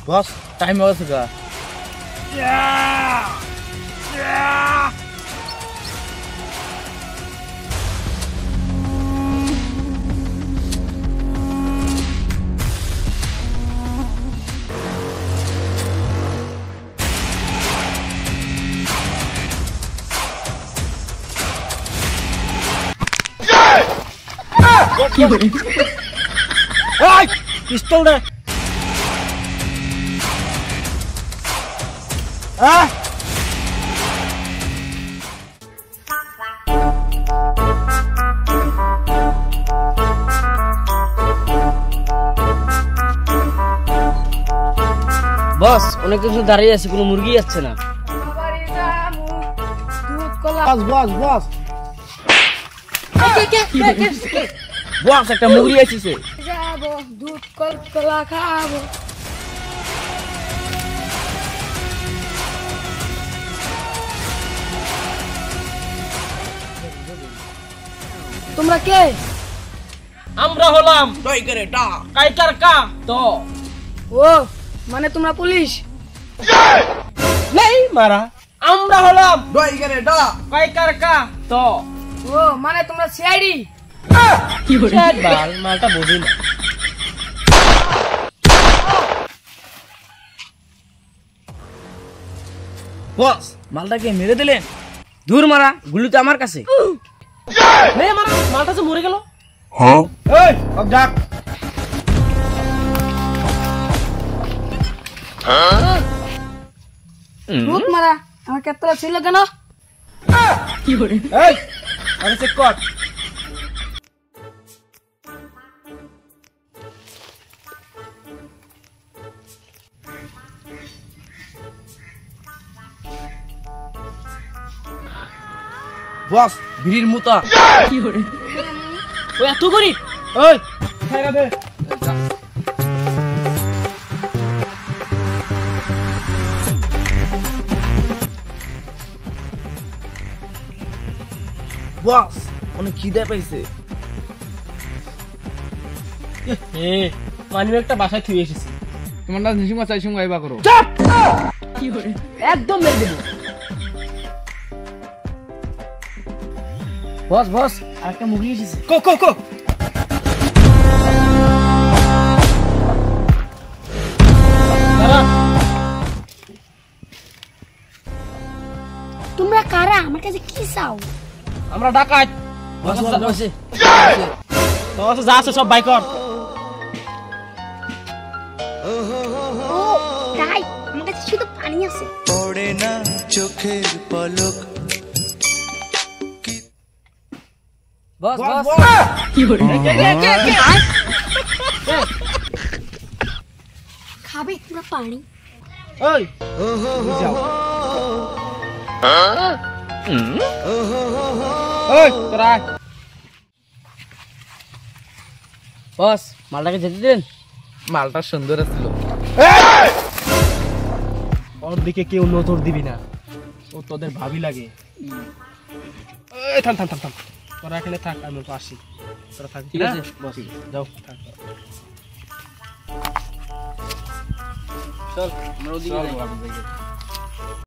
বস time হয়ে গেছে গা। পিস্তল দে। বস অনেকক্ষণ দাঁড়িয়ে আছে, কোনো মুরগি আসছে না। বস বস বস বস একটা মুরগি আসছে। যাবো দুধ কলা খাবো। তোমরা কে? আমরা হলাম কাইকার কা তো। ও মানে তোমরা পুলিশ? নেই মারা, আমরা হলাম কাইকার কা তো। ও মানে তোমরা সিআইডি? বাল মালটা বুঝি না। বস মালটাকে মেরে দিলেন? দূর মারা, গুলি তো আমার কাছে। নে মারা, মালটা যে মরে গেল। এই সব যাক। ভূত মারা আমার কেতলা ছিল কেন? এই আরে চেক কর। বস বিড়ির মুতা। ও এত গরিব। ওই খাইরা দে। বস অনেক খিদে পাইছে। মানি একটা বাসায় থুয়ে এসেছি। তোমার না নিশিমা চাই সঙ্গে আইবা করো। একদম মেরে দেবো। বস বস আরেকটা মুরগি এসেছে। কো কো কো তোমরা কারা? আমার কাছে কি চাও? আমরা ডাকাত। বস বস বসে বস যা আছে সব বাই কর। ও তাই আমার কাছে শুধু পানি আছে। পড়ে না চোখের পলক। বস বস খাবে তোমরা পানি? ওই যাও। ওই তোরা বস মালটাকে যেতে দেন। মালটা সুন্দর ছিল। ওর দিকে কেউ নজর দিবি না, ও তোদের ভাবি লাগে। থাম থাম থাম থাম, তোরা এখানে থাক, আমি আসি। তোরা থাক, ঠিক আছে বস। যাও থাক। চল আমরা ওদিকে যাই। চল